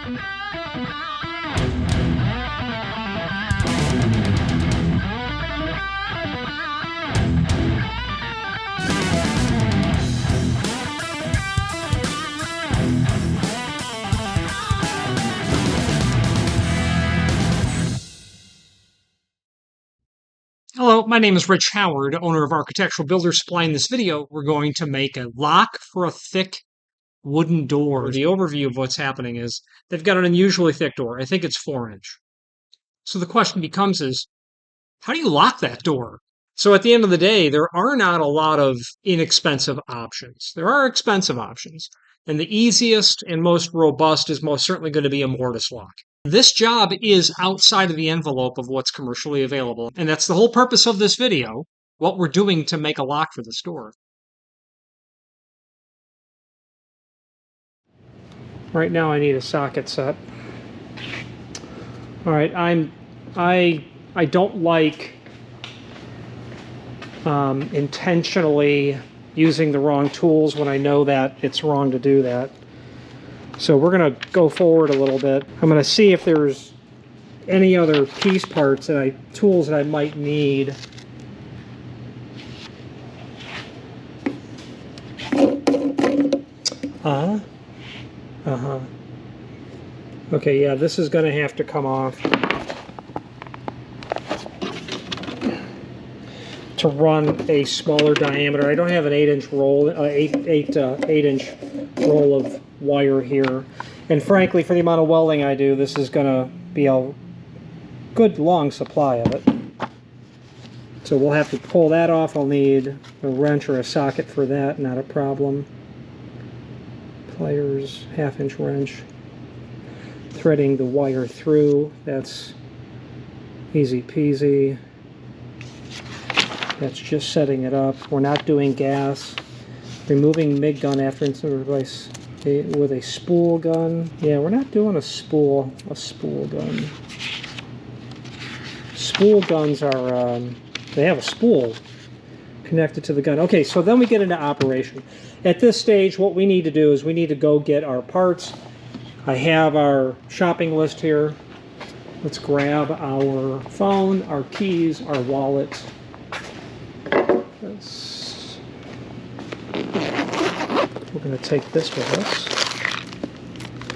Hello, my name is Rich Howard, owner of Architectural Builder Supply. In this video, we're going to make a lock for a thick wooden door. The overview of what's happening is they've got an unusually thick door. I think it's 4-inch. So the question becomes is, how do you lock that door? So at the end of the day, there are not a lot of inexpensive options. There are expensive options. And the easiest and most robust is most certainly going to be a mortise lock. This job is outside of the envelope of what's commercially available, and that's the whole purpose of this video, what we're doing to make a lock for this door. Right now I need a socket set. All right, I don't like intentionally using the wrong tools when I know that it's wrong to do that. So we're going to go forward a little bit. I'm going to see if there's any other piece parts that tools that I might need. Okay, yeah, this is going to have to come off to run a smaller diameter. I don't have an 8-inch roll, 8-inch roll of wire here, and frankly, for the amount of welding I do, this is going to be a good long supply of it. So we'll have to pull that off. I'll need a wrench or a socket for that, not a problem. Pliers, 1/2-inch wrench. Threading the wire through, that's easy peasy. That's just setting it up. We're not doing gas. Removing MIG gun after incident device with a spool gun. Yeah, we're not doing a spool gun. Spool guns are, they have a spool connected to the gun. Okay, so then we get into operation. At this stage, what we need to do is we need to go get our parts. I have our shopping list here. Let's grab our phone, our keys, our wallet. We're going to take this with us,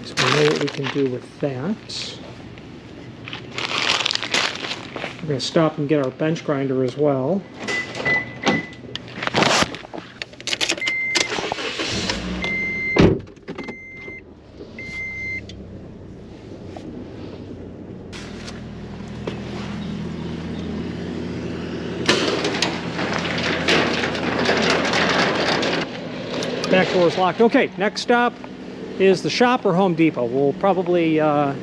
so we know what we can do with that. We're going to stop and get our bench grinder as well. Back door is locked. Okay, next stop is the shop or Home Depot. We'll probably going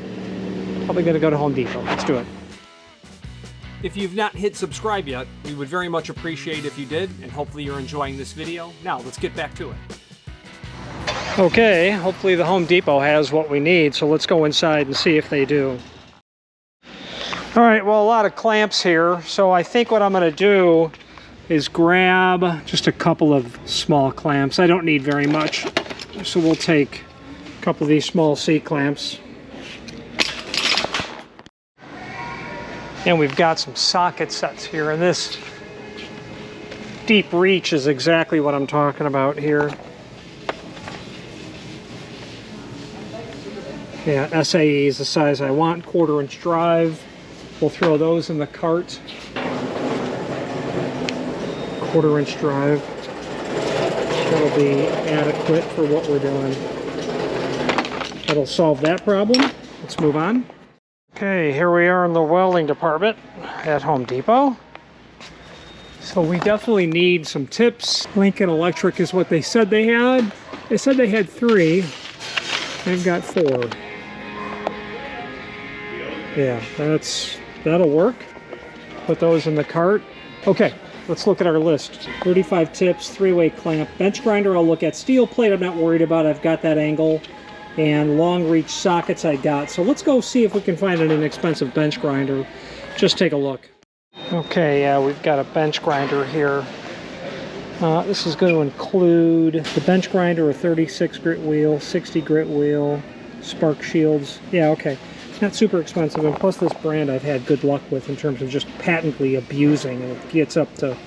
to go to Home Depot. Let's do it. If you've not hit subscribe yet, we would very much appreciate if you did, and hopefully you're enjoying this video. Now, let's get back to it. Okay, hopefully the Home Depot has what we need, so let's go inside and see if they do. All right, well, a lot of clamps here, so I think what I'm going to do is grab just a couple of small clamps. I don't need very much, so we'll take a couple of these small C-clamps. And we've got some socket sets here, and this deep reach is exactly what I'm talking about here. Yeah, SAE is the size I want, 1/4-inch drive. We'll throw those in the cart. 1/4-inch drive. That'll be adequate for what we're doing. That'll solve that problem. Let's move on. Okay, here we are in the welding department at Home Depot. So we definitely need some tips. Lincoln Electric is what they said they had. They said they had 3. They've got 4. Yeah, that'll work. Put those in the cart. Okay, let's look at our list. 35 tips, 3-way clamp. Bench grinder I'll look at. Steel plate I'm not worried about. I've got that angle. And long reach sockets I got. So let's go see if we can find an inexpensive bench grinder. Just take a look. Okay, yeah, we've got a bench grinder here. This is going to include the bench grinder, a 36 grit wheel, 60 grit wheel, Spark shields. Yeah, okay. It's not super expensive, and plus this brand I've had good luck with in terms of just patently abusing, and it gets up to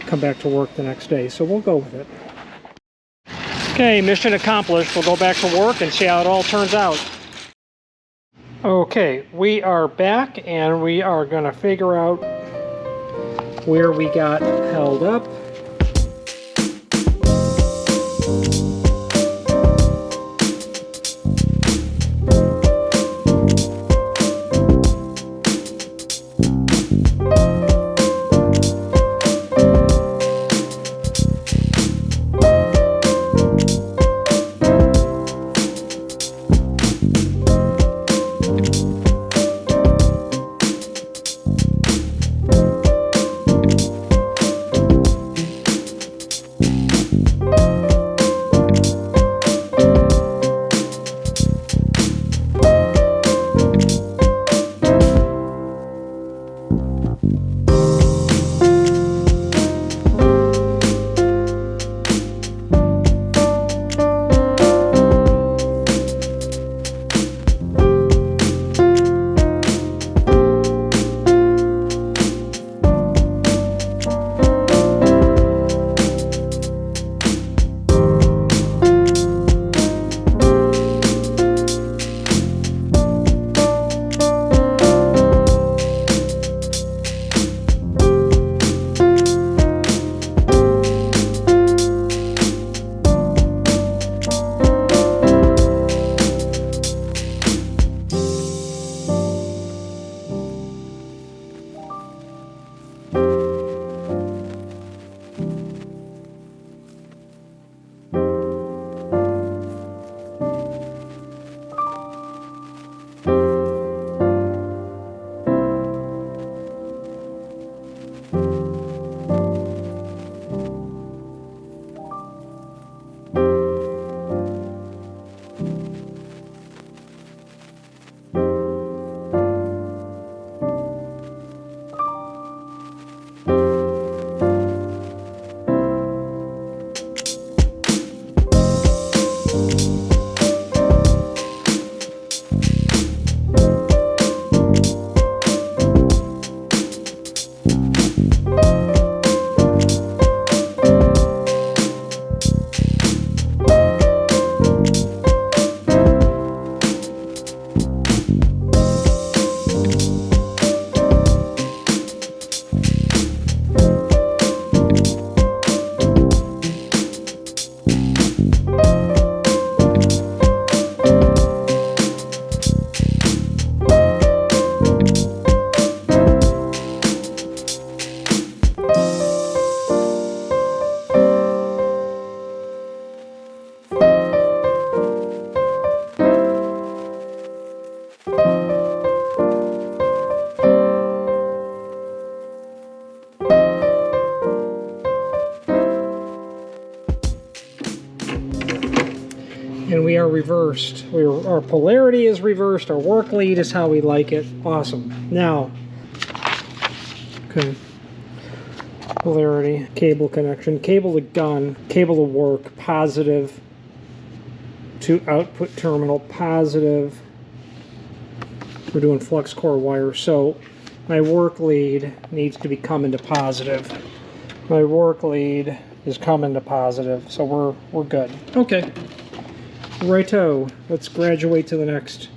come back to work the next day, so we'll go with it. Okay, mission accomplished. We'll go back to work and see how it all turns out. Okay, we are back, and we are going to figure out where we got held up. And we are reversed. Our polarity is reversed. Our work lead is how we like it. Awesome. Now, okay. Polarity, cable connection, cable to gun, cable to work, positive to output terminal, positive. We're doing flux core wire, so my work lead needs to be coming to positive. My work lead is coming to positive, so we're good. Okay. Righto, let's graduate to the next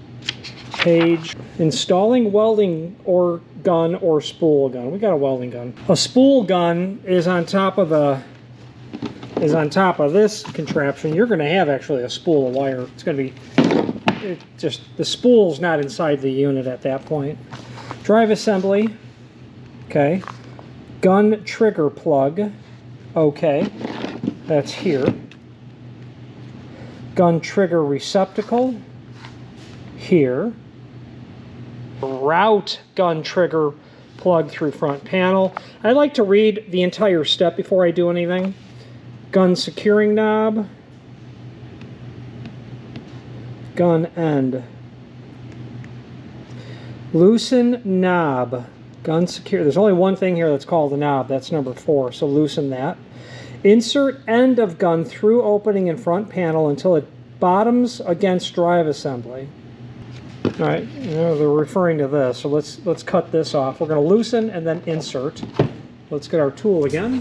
page. Installing welding or gun or spool gun. We got a welding gun. A spool gun is on top of this contraption. You're going to have actually a spool of wire. It's going to be just the spool's not inside the unit at that point. Drive assembly. Okay. Gun trigger plug. Okay. That's here. Gun trigger receptacle here. Route gun trigger plug through front panel. I like to read the entire step before I do anything. Gun securing knob. Gun end. Loosen knob. Gun secure. There's only one thing here that's called a knob. That's number 4. So loosen that. Insert end of gun through opening in front panel until it bottoms against drive assembly. All right, they're referring to this, so let's cut this off. We're going to loosen and then insert. Let's get our tool again.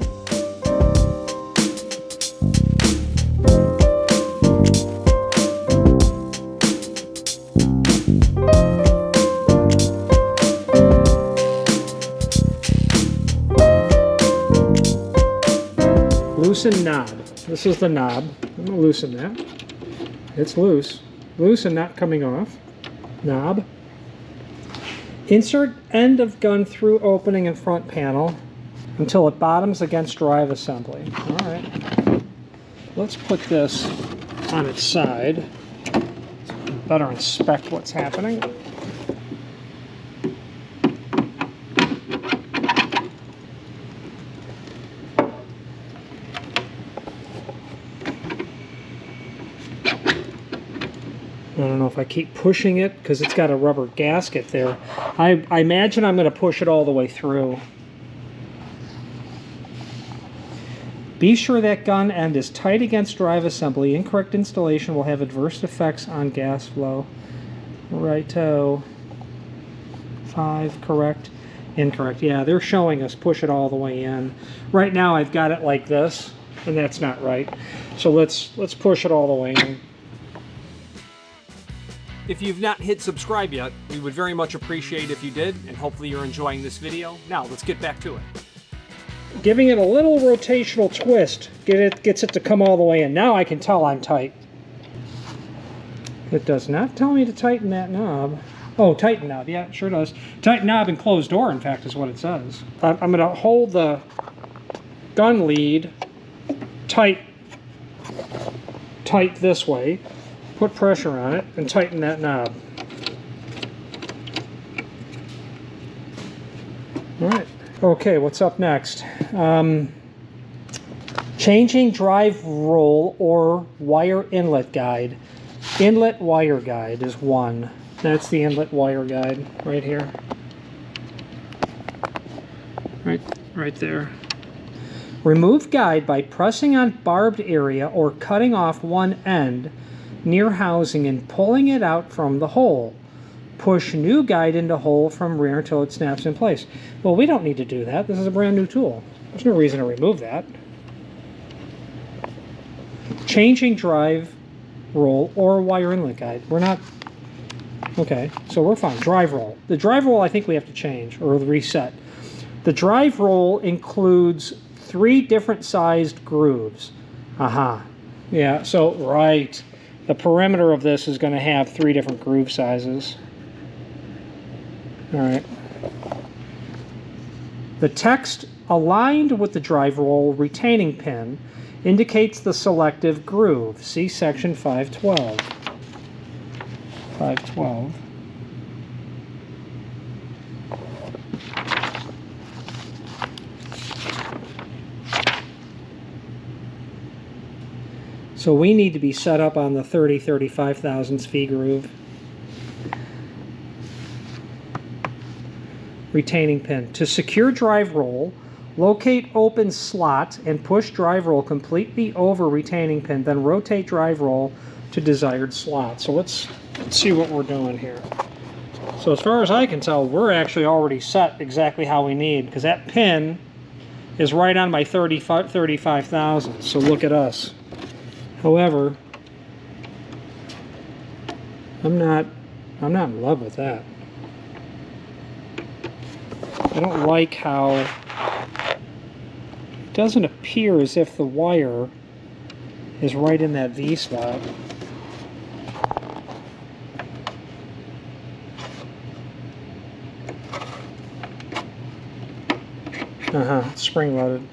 Loosen knob. This is the knob. I'm going to loosen that. It's loose. Loose and not coming off. Knob. Insert end of gun through opening in front panel until it bottoms against drive assembly. Alright. Let's put this on its side. Better inspect what's happening. I don't know if I keep pushing it because it's got a rubber gasket there. I imagine I'm going to push it all the way through. Be sure that gun end is tight against drive assembly. Incorrect installation will have adverse effects on gas flow. Righto. 5, correct. Incorrect. Yeah, they're showing us push it all the way in. Right now I've got it like this, and that's not right. So let's push it all the way in. If you've not hit subscribe yet, we would very much appreciate if you did, and hopefully you're enjoying this video. Now, let's get back to it. Giving it a little rotational twist gets it to come all the way in. Now I can tell I'm tight. It does not tell me to tighten that knob. Oh, tighten knob. Yeah, it sure does. Tighten knob and close door, in fact, is what it says. I'm going to hold the gun lead tight this way. Put pressure on it and tighten that knob. Alright, okay, what's up next? Changing drive roll or wire inlet guide. Inlet wire guide is 1. That's the inlet wire guide right here. Right there. Remove guide by pressing on barbed area or cutting off one end near housing and pulling it out from the hole. Push new guide into hole from rear until it snaps in place. Well, we don't need to do that. This is a brand new tool. There's no reason to remove that. Changing drive roll or wire inlet guide. We're not... Okay, so we're fine. Drive roll. The drive roll I think we have to change or reset. The drive roll includes 3 different sized grooves. Aha. Yeah, so right. The perimeter of this is going to have 3 different groove sizes. Alright. The text aligned with the drive roll retaining pin indicates the selective groove. See section 512. 512. So we need to be set up on the 35 thousandths V groove. Retaining pin. To secure drive roll, locate open slot and push drive roll completely over retaining pin, then rotate drive roll to desired slot. So let's see what we're doing here. So as far as I can tell, we're actually already set exactly how we need, because that pin is right on my 35 thousandths. So look at us. However, I'm not in love with that. I don't like how it doesn't appear as if the wire is right in that V slot. It's spring loaded.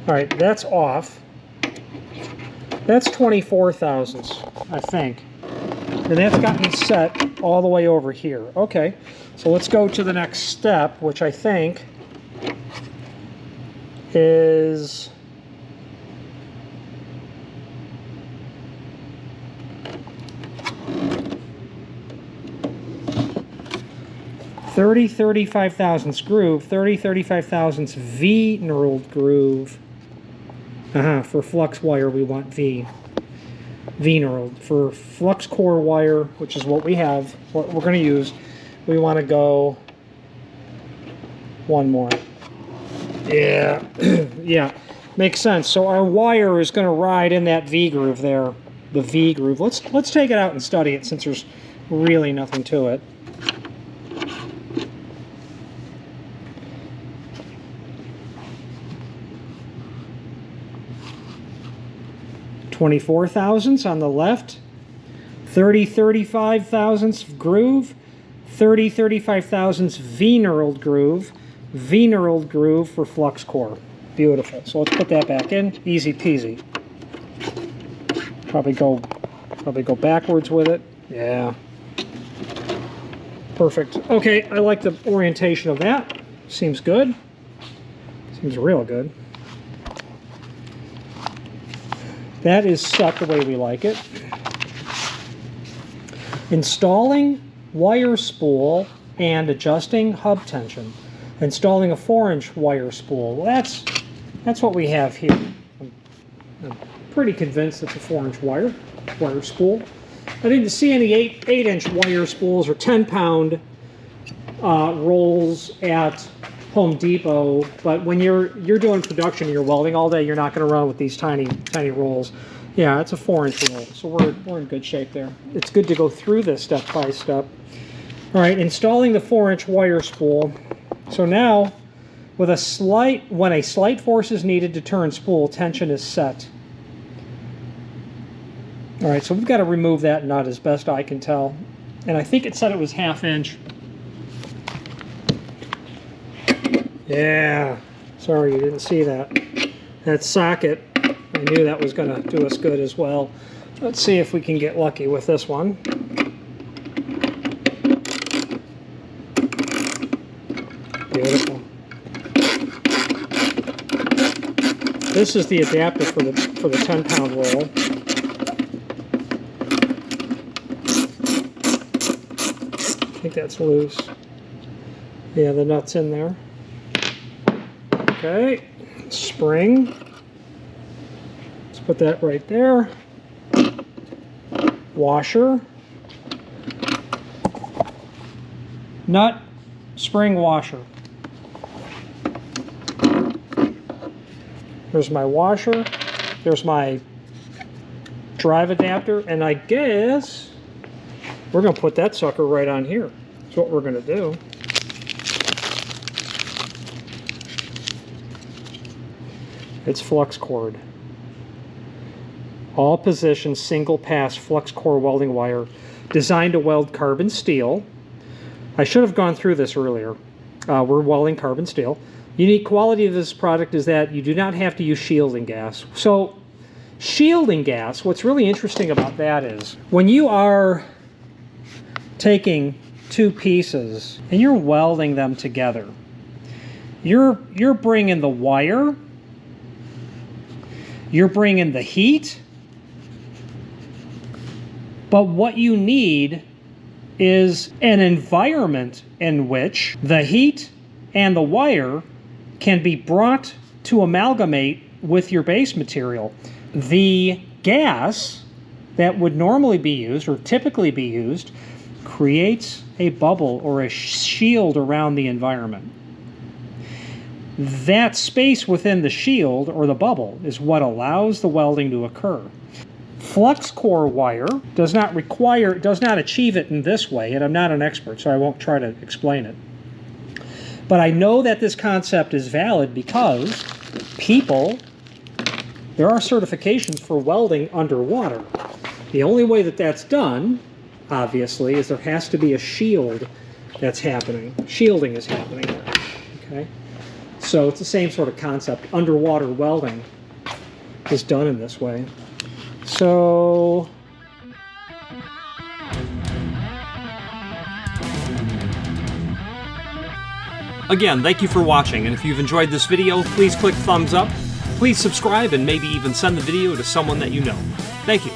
Alright, that's off. That's 24 thousandths, I think. And that's got me set all the way over here. Okay, so let's go to the next step, which I think is... 30/35 thousandths groove, 30/35 thousandths V knurled groove. For flux wire we want V knurled. For flux core wire, which is what we have, what we're going to use, we want to go one more. Yeah, yeah, makes sense. So our wire is going to ride in that V groove there, the V groove. Let's take it out and study it since there's really nothing to it. .24 thousandths on the left, 30/35 thousandths groove, 30/35 thousandths V knurled groove for flux core. Beautiful. So let's put that back in. Easy peasy. Probably go backwards with it. Yeah. Perfect. Okay, I like the orientation of that. Seems good. Seems real good. That is set the way we like it. Installing wire spool and adjusting hub tension. Installing a 4-inch wire spool. Well, that's what we have here. I'm pretty convinced it's a 4-inch wire spool. I didn't see any 8-inch wire spools or 10-pound rolls at Home Depot, but when you're doing production, you're welding all day, you're not going to run with these tiny rolls. Yeah, it's a 4-inch roll, so we're in good shape there. It's good to go through this step by step. All right, installing the 4-inch wire spool. So now, when a slight force is needed to turn spool, tension is set. All right, so we've got to remove that nut as best I can tell, and I think it said it was 1/2 inch. Yeah, sorry you didn't see that. That socket, I knew that was going to do us good as well. Let's see if we can get lucky with this one. Beautiful. This is the adapter for the 10-pound roll. I think that's loose. Yeah, the nut's in there. Okay, spring. Let's put that right there. Washer. Nut, spring, washer. There's my washer. There's my drive adapter. And I guess we're going to put that sucker right on here. That's what we're going to do. It's flux cord. All position single pass flux core welding wire designed to weld carbon steel. I should have gone through this earlier. We're welding carbon steel. Unique quality of this product is that you do not have to use shielding gas. So shielding gas, what's really interesting about that is when you are taking two pieces and you're welding them together, you're bringing the wire, you're bringing the heat, but what you need is an environment in which the heat and the wire can be brought to amalgamate with your base material. The gas that would normally be used or typically be used creates a bubble or a shield around the environment. That space within the shield or the bubble is what allows the welding to occur. Flux core wire does not achieve it in this way, and I'm not an expert, so I won't try to explain it. But I know that this concept is valid because there are certifications for welding underwater. The only way that that's done, obviously, is there has to be a shield that's happening. Shielding is happening there, okay? So it's the same sort of concept. Underwater welding is done in this way. So again, thank you for watching, and if you've enjoyed this video, please click thumbs up, please subscribe, and maybe even send the video to someone that you know. Thank you.